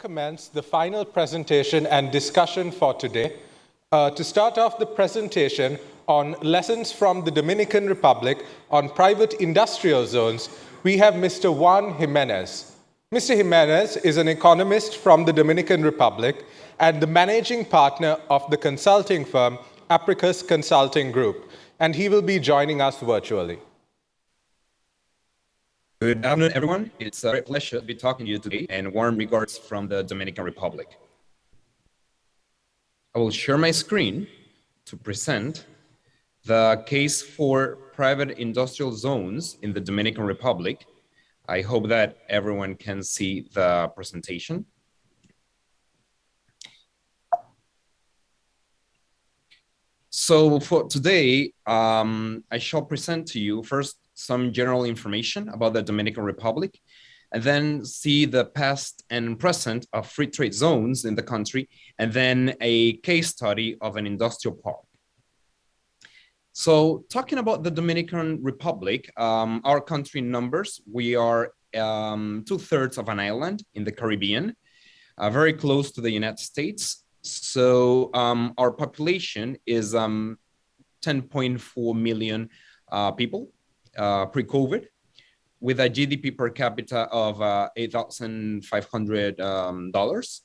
commence the final presentation and discussion for today. To start off the presentation on lessons from the Dominican Republic on private industrial zones, we have Mr. Juan Jimenez. Mr. Jimenez is an economist from the Dominican Republic and the managing partner of the consulting firm Apricus Consulting Group, and he will be joining us virtually. Good afternoon, everyone. It's a great pleasure to be talking to you today, and warm regards from the Dominican Republic. I will share my screen to present the case for private industrial zones in the Dominican Republic. I hope that everyone can see the presentation. So for today, I shall present to you first some general information about the Dominican Republic, and then see the past and present of free trade zones in the country, and then a case study of an industrial park. So talking about the Dominican Republic, our country numbers, we are 2/3 of an island in the Caribbean, very close to the United States. So our population is 10.4 million people. Pre-COVID, with a GDP per capita of $8,500.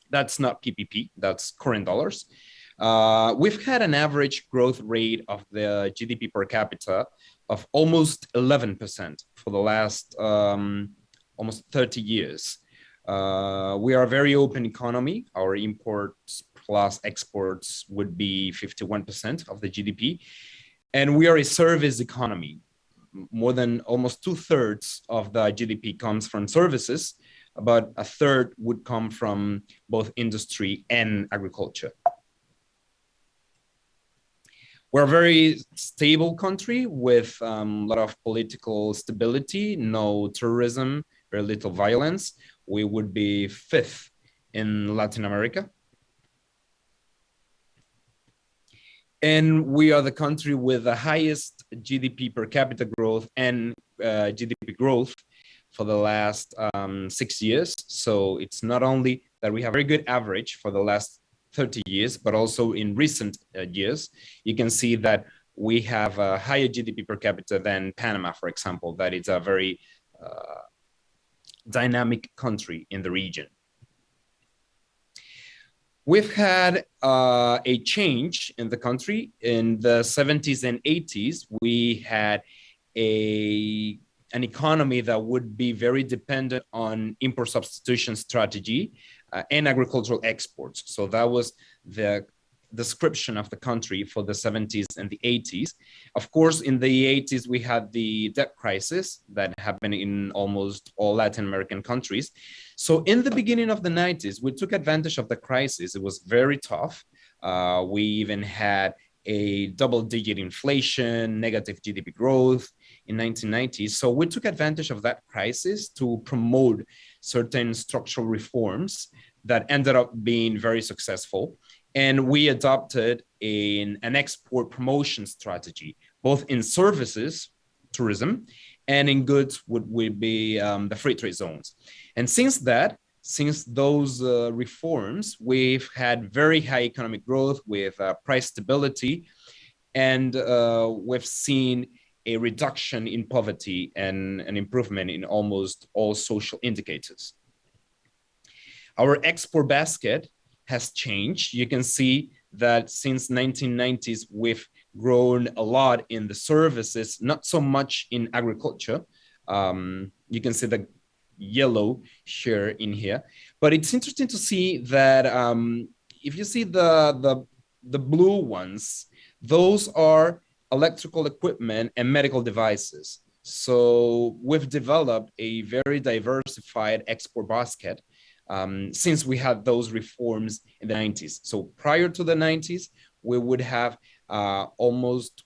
That's not PPP, that's current dollars. We've had an average growth rate of the GDP per capita of almost 11% for the last almost 30 years. We are a very open economy. Our imports plus exports would be 51% of the GDP. And we are a service economy. More than almost 2/3 of the GDP comes from services, but 1/3 would come from both industry and agriculture. We're a very stable country with a lot of political stability, no tourism, very little violence. We would be 5th in Latin America. And we are the country with the highest GDP per capita growth and GDP growth for the last 6 years. So it's not only that we have a very good average for the last 30 years, but also in recent years, you can see that we have a higher GDP per capita than Panama, for example, that is a very dynamic country in the region. We've had a change in the country. In the 70s and 80s, we had an economy that would be very dependent on import substitution strategy and agricultural exports. So that was the description of the country for the 70s and the 80s. Of course, in the 80s, we had the debt crisis that happened in almost all Latin American countries. So in the beginning of the 90s, we took advantage of the crisis. It was very tough. We even had a double-digit inflation, negative GDP growth in 1990s. So we took advantage of that crisis to promote certain structural reforms that ended up being very successful. And we adopted an export promotion strategy, both in services, tourism, and in goods would be the free trade zones. And since those reforms, we've had very high economic growth with price stability, and we've seen a reduction in poverty and an improvement in almost all social indicators. Our export basket has changed. You can see that since 1990s, we've grown a lot in the services, not so much in agriculture. You can see the yellow share in here, but it's interesting to see that if you see the blue ones, those are electrical equipment and medical devices. So we've developed a very diversified export basket since we had those reforms in the 90s. So prior to the 90s, we would have almost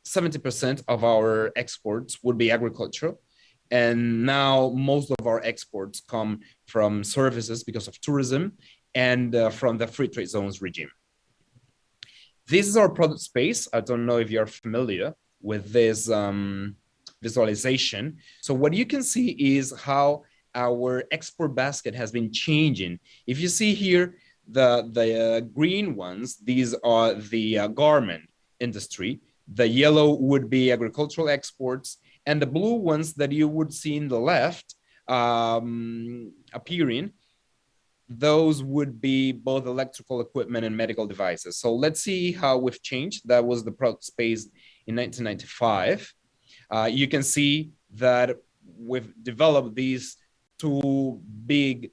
70% of our exports would be agriculture. And now most of our exports come from services because of tourism and from the free trade zones regime. This is our product space. I don't know if you're familiar with this visualization. So what you can see is how our export basket has been changing. If you see here, the green ones, these are the garment industry. The yellow would be agricultural exports, and the blue ones that you would see in the left appearing, those would be both electrical equipment and medical devices. So let's see how we've changed. That was the product space in 1995. You can see that we've developed these two big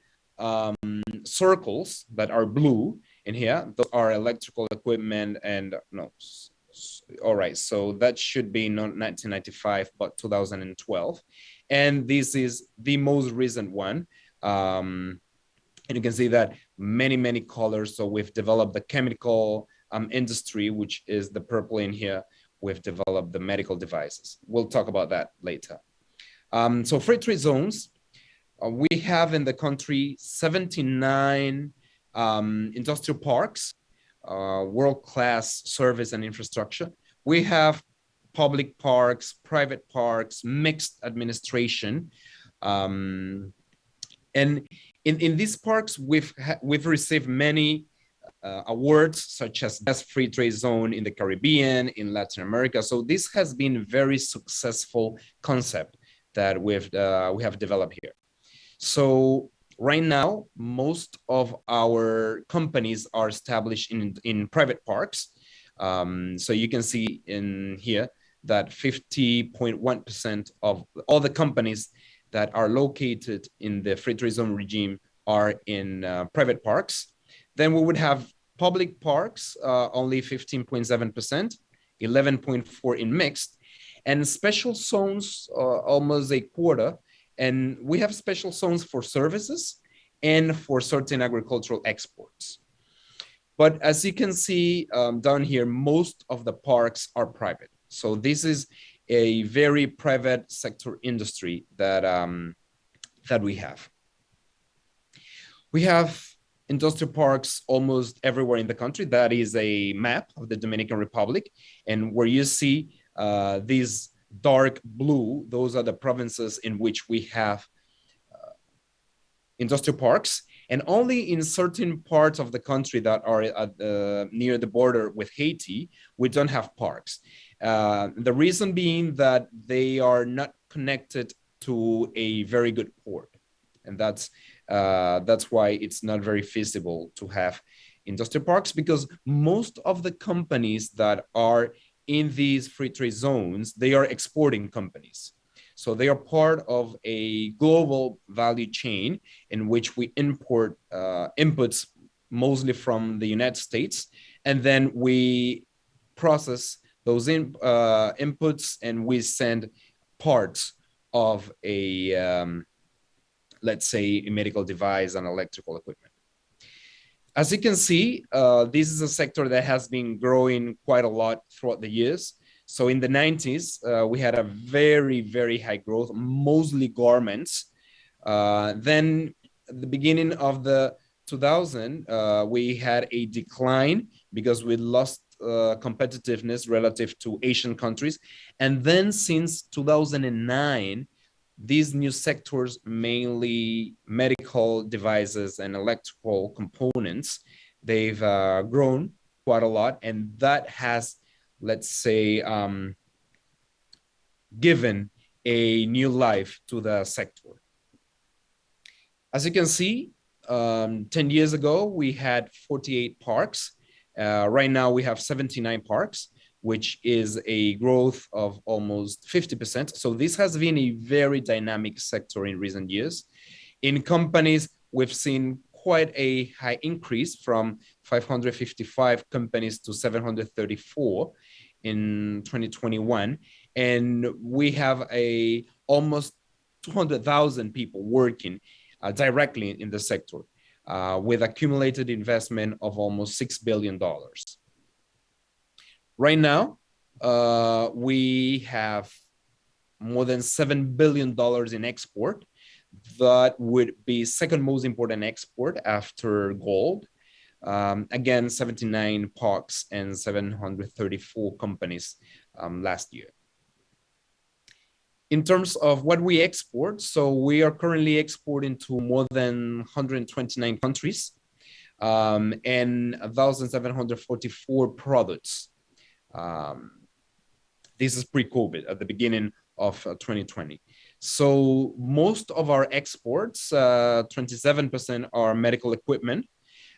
circles that are blue in here. Those are electrical equipment and no. All right, so that should be not 1995, but 2012. And this is the most recent one. And you can see that many colors. So we've developed the chemical industry, which is the purple in here. We've developed the medical devices. We'll talk about that later. So free trade zones, we have in the country 79 industrial parks, world-class service and infrastructure. We have public parks, private parks, mixed administration. And in these parks, we've received many awards, such as best free trade zone in the Caribbean, in Latin America. So this has been a very successful concept that we have developed here. So right now, most of our companies are established in private parks. So you can see in here that 50.1% of all the companies that are located in the free trade zone regime are in private parks. Then we would have public parks, only 15.7%, 11.4% in mixed, and special zones, almost a quarter. And we have special zones for services and for certain agricultural exports. But as you can see down here, most of the parks are private. So this is a very private sector industry that, that we have. We have industrial parks almost everywhere in the country. That is a map of the Dominican Republic. And where you see these dark blue, those are the provinces in which we have industrial parks. And only in certain parts of the country that are at near the border with Haiti, we don't have parks. The reason being that they are not connected to a very good port. And that's why it's not very feasible to have industrial parks, because most of the companies that are in these free trade zones, they are exporting companies. So they are part of a global value chain in which we import inputs mostly from the United States, and then we process those inputs and we send parts of a, let's say, a medical device and electrical equipment. As you can see, this is a sector that has been growing quite a lot throughout the years. So in the 90s, we had a very high growth, mostly garments. Then at the beginning of the 2000, we had a decline because we lost competitiveness relative to Asian countries. And then since 2009, these new sectors, mainly medical devices and electrical components, they've grown quite a lot. And that has, let's say, given a new life to the sector. As you can see, 10 years ago, we had 48 parks. Right now, we have 79 parks, which is a growth of almost 50%. So this has been a very dynamic sector in recent years. In companies, we've seen quite a high increase from 555 companies to 734 in 2021. And we have almost 200,000 people working directly in the sector with accumulated investment of almost $6 billion. Right now, we have more than $7 billion in export. That would be second most important export after gold. Again, 79 parks and 734 companies last year. In terms of what we export, so we are currently exporting to more than 129 countries and 1,744 products. This is pre-COVID at the beginning of 2020. So most of our exports, 27% are medical equipment.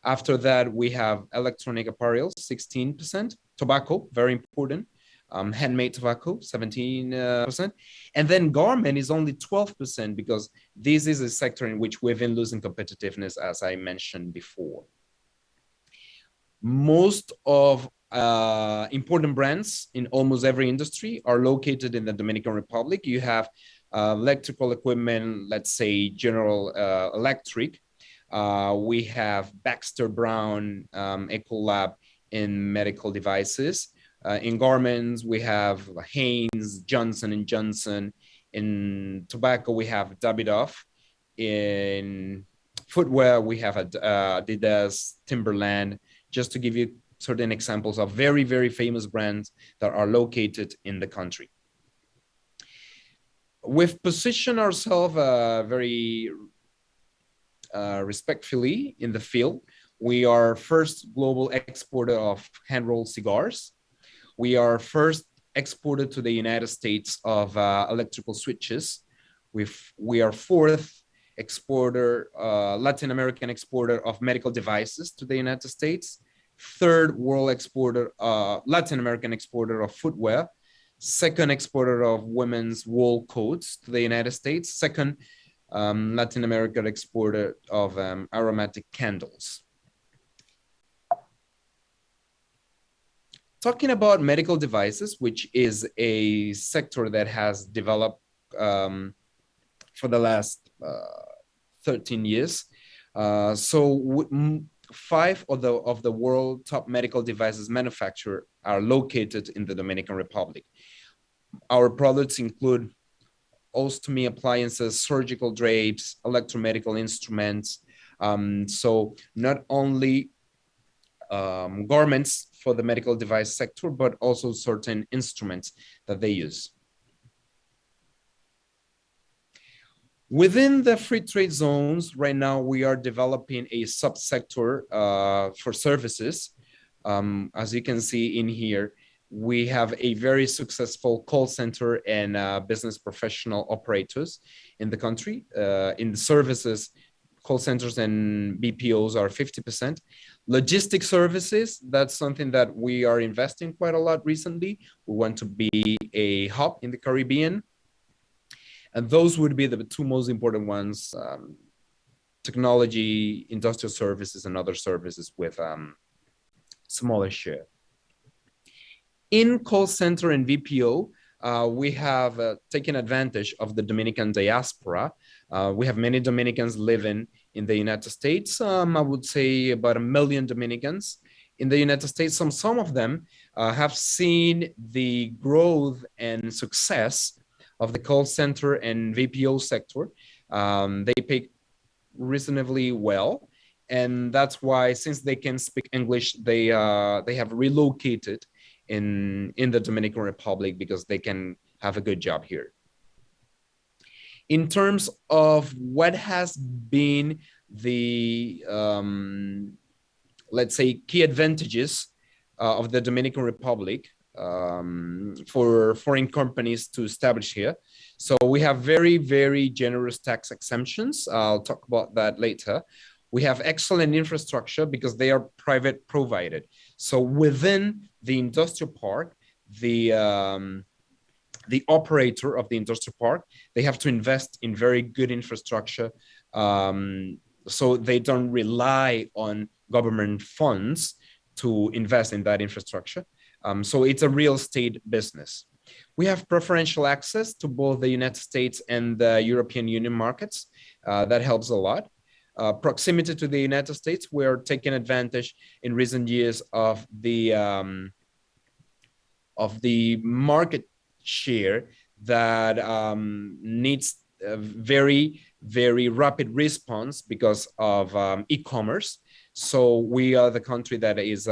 After that, we have electronic apparel, 16%, tobacco, very important, handmade tobacco, 17%. And then garment is only 12% because this is a sector in which we've been losing competitiveness, as I mentioned before. Most of important brands in almost every industry are located in the Dominican Republic. You have electrical equipment, let's say General Electric. We have Baxter Brown, Ecolab in medical devices. In garments, we have Hanes, Johnson & Johnson. In tobacco, we have Davidoff. In footwear, we have Adidas, Timberland, just to give you certain examples of very, very famous brands that are located in the country. We've positioned ourselves very respectfully in the field. We are first global exporter of hand-rolled cigars. We are first exported to the United States of electrical switches. We are fourth exporter, Latin American exporter of medical devices to the United States. Third world exporter, Latin American exporter of footwear. Second exporter of women's wool coats to the United States. Second Latin American exporter of aromatic candles. Talking about medical devices, which is a sector that has developed for the last 13 years. Five of the world top medical devices manufacturers are located in the Dominican Republic. Our products include ostomy appliances, surgical drapes, electromedical instruments. So not only garments for the medical device sector, but also certain instruments that they use. Within the free trade zones, right now we are developing a subsector for services. As you can see in here, we have a very successful call center and business professional operators in the country. In the services, call centers and BPOs are 50%. Logistic services, that's something that we are investing quite a lot recently. We want to be a hub in the Caribbean. And those would be the two most important ones, technology, industrial services, and other services with smaller share. In call center and VPO, we have taken advantage of the Dominican diaspora. We have many Dominicans living in the United States. I would say about 1 million Dominicans in the United States. Some of them have seen the growth and success of the call center and VPO sector. They pay reasonably well. And that's why, since they can speak English, they have relocated in the Dominican Republic because they can have a good job here. In terms of what has been the, let's say, key advantages of the Dominican Republic for foreign companies to establish here. So we have very, very generous tax exemptions. I'll talk about that later. We have excellent infrastructure because they are private provided. So within the industrial park, the operator of the industrial park, they have to invest in very good infrastructure. So they don't rely on government funds to invest in that infrastructure. So it's a real estate business. We have preferential access to both the United States and the European Union markets. That helps a lot. Proximity to the United States, we're taking advantage in recent years of the market share that needs a very, very rapid response because of e-commerce. So we are the country that is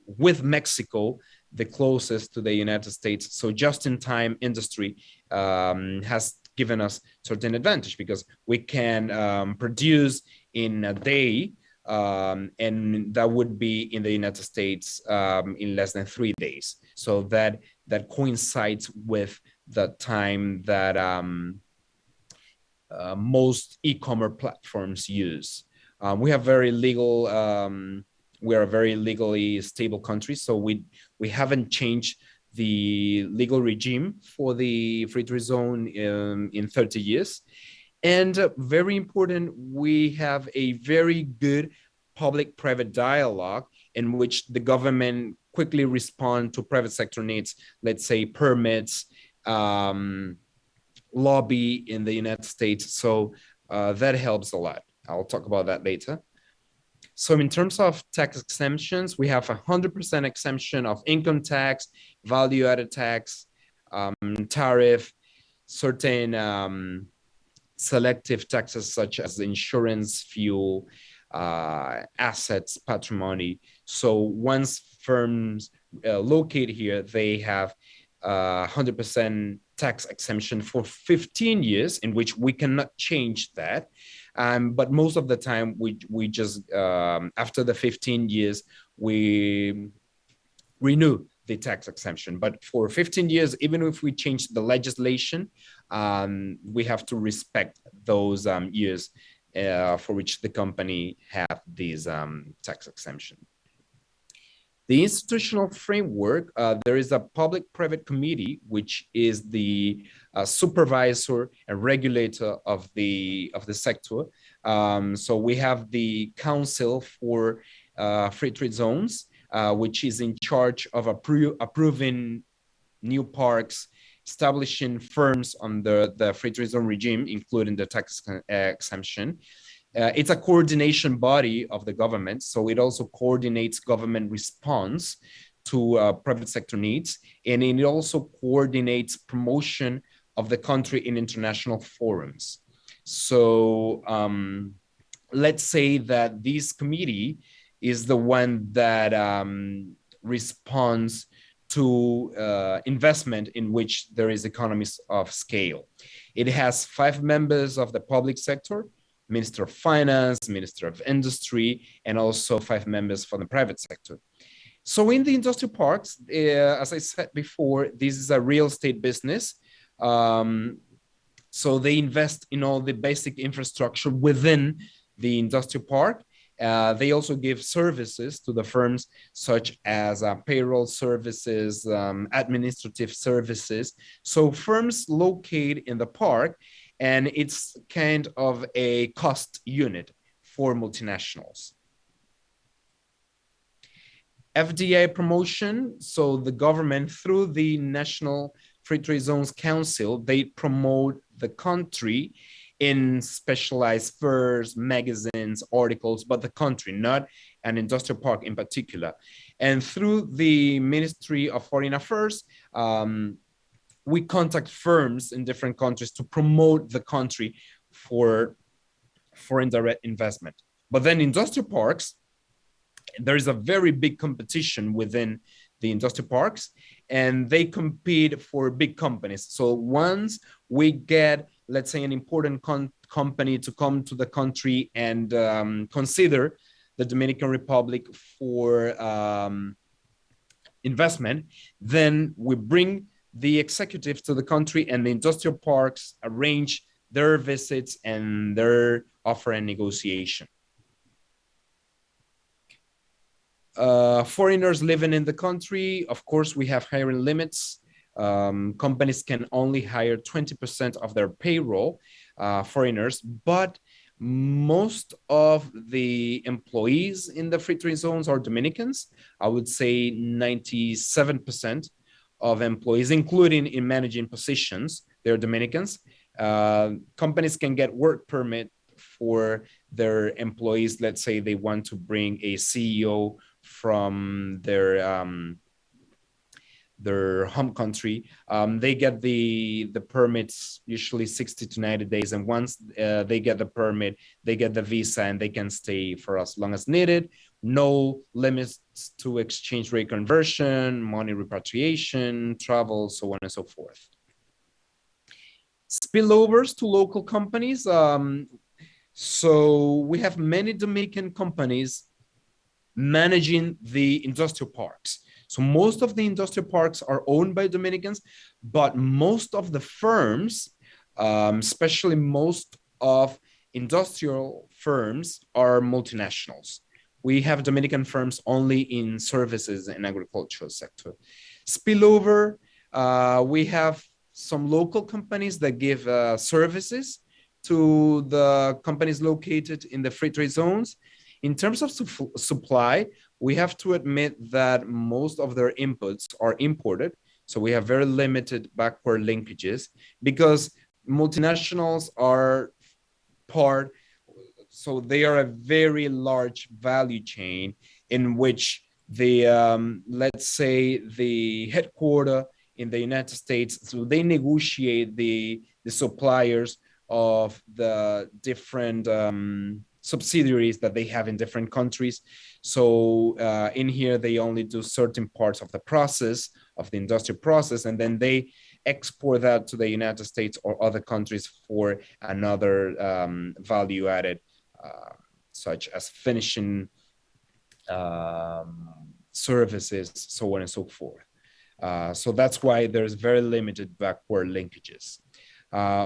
with Mexico the closest to the United States. So just-in-time industry has given us certain advantage because we can produce in a day, and that would be in the United States in less than 3 days. So that coincides with the time that most e-commerce platforms use. We have very legal. We are a very legally stable country, so we haven't changed the legal regime for the free trade zone in 30 years. And very important, we have a very good public-private dialogue in which the government quickly respond to private sector needs, let's say permits, lobby in the United States. So that helps a lot. I'll talk about that later. So in terms of tax exemptions, we have 100% exemption of income tax, value-added tax, tariff, certain selective taxes such as insurance, fuel, assets, patrimony. So once firms locate here, they have 100% tax exemption for 15 years, in which we cannot change that. But most of the time, we just, after the 15 years, we renew the tax exemption. But for 15 years, even if we change the legislation, we have to respect those years for which the company have these tax exemption. The institutional framework, there is a public-private committee, which is the supervisor and regulator of the sector. So we have the Council for Free Trade Zones, which is in charge of approving new parks, establishing firms under the free trade zone regime, including the tax exemption. It's a coordination body of the government, so it also coordinates government response to private sector needs, and it also coordinates promotion of the country in international forums. So let's say that this committee is the one that responds to investment in which there is economies of scale. It has 5 members of the public sector, Minister of Finance, Minister of Industry, and also 5 members from the private sector. So in the industrial parks, as I said before, this is a real estate business. So they invest in all the basic infrastructure within the industrial park. They also give services to the firms, such as payroll services, administrative services. So firms locate in the park, and it's kind of a cost unit for multinationals. FDI promotion, so the government, through the National Free Trade Zones Council, they promote the country in specialized fairs, magazines, articles, but the country, not an industrial park in particular. And through the Ministry of Foreign Affairs, we contact firms in different countries to promote the country for foreign direct investment. But then industrial parks, there is a very big competition within the industrial parks, and they compete for big companies. So once we get, let's say, an important company to come to the country and consider the Dominican Republic for investment, then we bring the executives to the country, and the industrial parks arrange their visits and their offer and negotiation. Foreigners living in the country, of course, we have hiring limits. Companies can only hire 20% of their payroll, foreigners, but most of the employees in the free trade zones are Dominicans. I would say 97% of employees, including in managing positions, they're Dominicans. Companies can get work permit for their employees. Let's say they want to bring a CEO from their home country. They get the permits usually 60 to 90 days. And once they get the permit, they get the visa and they can stay for as long as needed. no limits to exchange rate conversion, money repatriation, travel, so on and so forth. Spillovers to local companies. So we have many Dominican companies managing the industrial parks. So most of the industrial parks are owned by Dominicans, but most of the firms, especially most of industrial firms, are multinationals. We have Dominican firms only in services and agricultural sector. Spillover, we have some local companies that give services to the companies located in the free trade zones. In terms of supply, we have to admit that most of their inputs are imported. So we have very limited backward linkages because multinationals are part, so they are a very large value chain in which the, let's say the headquarter in the United States, so they negotiate the suppliers of the different subsidiaries that they have in different countries. So in here, they only do certain parts of the process, of the industrial process, and then they export that to the United States or other countries for another value added, such as finishing services, so on and so forth. So that's why there's very limited backward linkages.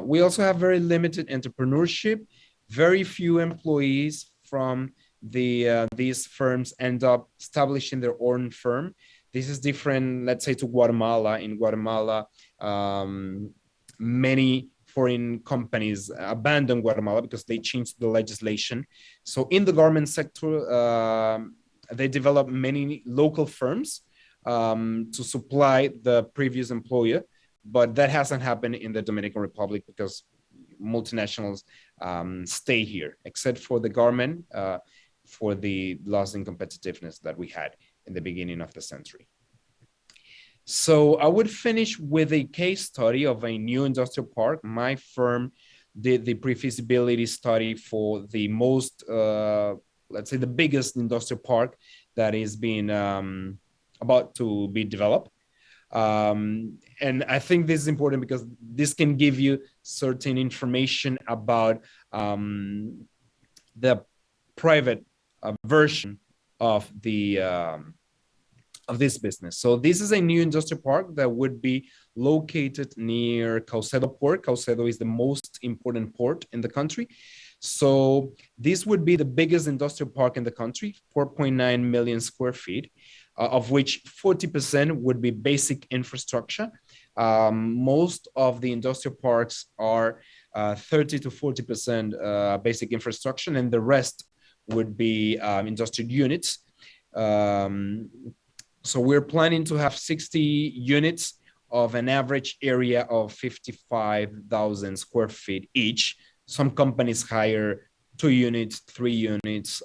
We also have very limited entrepreneurship. Very few employees from these firms end up establishing their own firm. This is different, let's say, to Guatemala. In Guatemala, many foreign companies abandoned Guatemala because they changed the legislation. So in the garment sector, they developed many local firms to supply the previous employer, but that hasn't happened in the Dominican Republic because multinationals stay here, except for the garment, for the loss in competitiveness that we had in the beginning of the century. So I would finish with a case study of a new industrial park. My firm did the pre-feasibility study for the most, let's say the biggest industrial park that is being about to be developed. And I think this is important because this can give you certain information about the private version of this business. So this is a new industrial park that would be located near Caucedo Port. Caucedo is the most important port in the country. So this would be the biggest industrial park in the country, 4.9 million square feet, of which 40% would be basic infrastructure. Most of the industrial parks are 30 to 40% basic infrastructure, and the rest would be industrial units. So we're planning to have 60 units of an average area of 55,000 square feet each. Some companies hire 2 units, 3 units,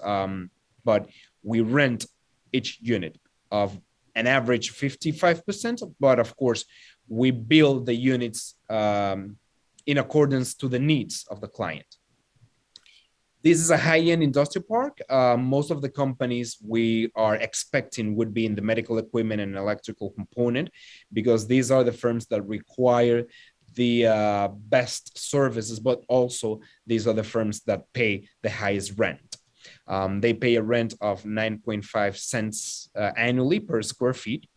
but we rent each unit of an average 55%, but of course, we build the units in accordance to the needs of the client. This is a high-end industrial park. Most of the companies we are expecting would be in the medical equipment and electrical component, because these are the firms that require the best services, but also these are the firms that pay the highest rent. They pay a rent of 9.5 cents annually per square feet.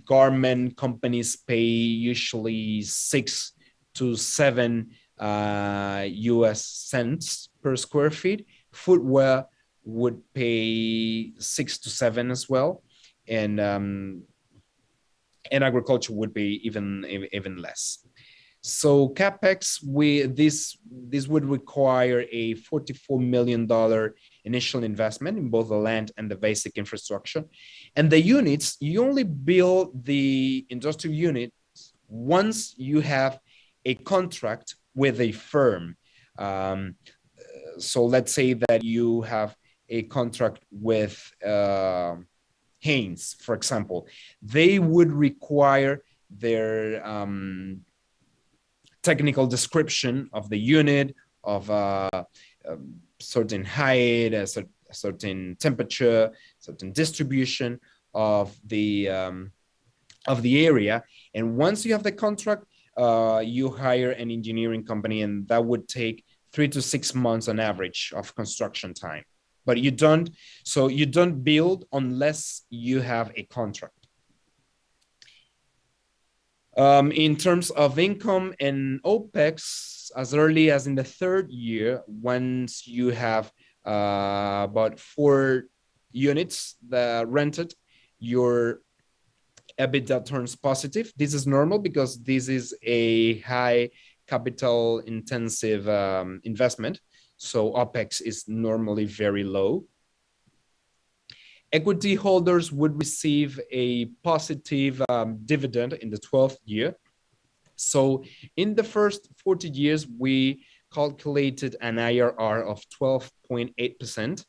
Garment companies pay usually 6 to 7 US cents per square feet. Footwear would pay 6 to 7 as well, and agriculture would be even less. So capex, this would require a $44 million initial investment in both the land and the basic infrastructure. And the units, you only build the industrial units once you have a contract with a firm. So let's say that you have a contract with Haynes, for example. They would require their technical description of the unit, of a certain height, a a certain temperature, certain distribution of the area. And once you have the contract, you hire an engineering company, and that would take 3 to 6 months on average of construction time. But you don't build unless you have a contract. In terms of income and OPEX, as early as in the third year, once you have about 4 units that rented, your EBITDA turns positive. This is normal because this is a high capital intensive investment. So OPEX is normally very low. Equity holders would receive a positive dividend in the 12th year. So in the first 40 years, we calculated an IRR of 12.8%.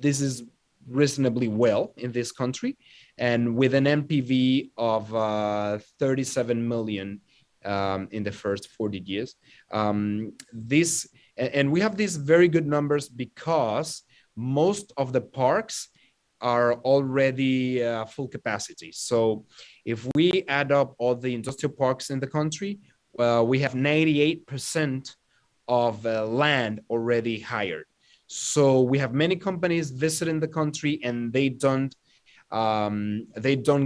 This is reasonably well in this country, and with an NPV of 37 million in the first 40 years. And we have these very good numbers because most of the parks are already full capacity. So if we add up all the industrial parks in the country, we have 98% of land already hired. So we have many companies visiting the country, and they don't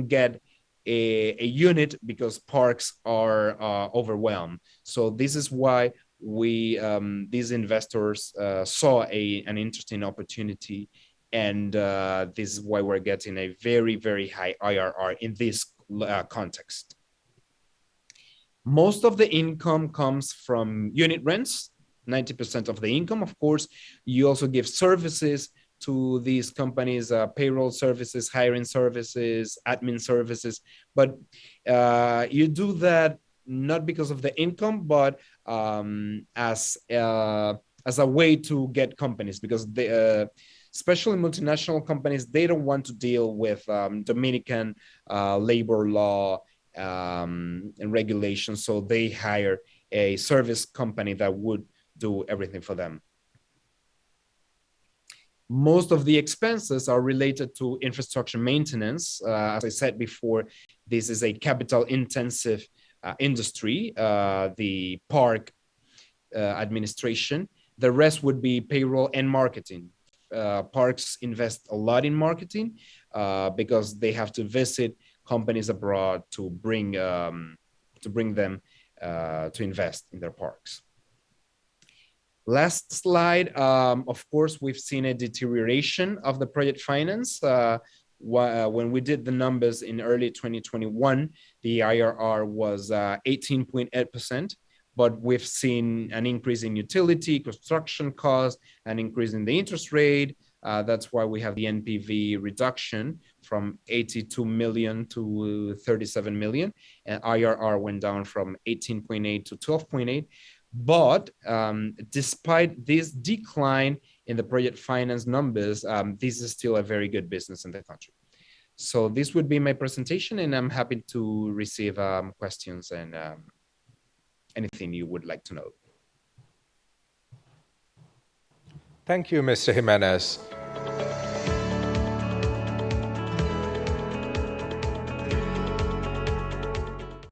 get a unit because parks are overwhelmed. So this is why these investors saw an interesting opportunity, and this is why we're getting a very, very high IRR in this context. Most of the income comes from unit rents, 90% of the income. Of course, you also give services to these companies, payroll services, hiring services, admin services, but you do that not because of the income, but as a way to get companies, because they, especially multinational companies, they don't want to deal with Dominican labor law and regulations, so they hire a service company that would do everything for them. Most of the expenses are related to infrastructure maintenance. As I said before, this is a capital intensive industry, the park administration. The rest would be payroll and marketing. Parks invest a lot in marketing because they have to visit companies abroad to bring them to invest in their parks. Last slide. Of course, we've seen a deterioration of the project finance. When we did the numbers in early 2021, the IRR was 18.8%, but we've seen an increase in utility, construction costs, an increase in the interest rate. That's why we have the NPV reduction from 82 million to 37 million, and IRR went down from 18.8 to 12.8. But despite this decline in the project finance numbers, this is still a very good business in the country. So this would be my presentation, and I'm happy to receive questions and anything you would like to know. Thank you, Mr. Jimenez.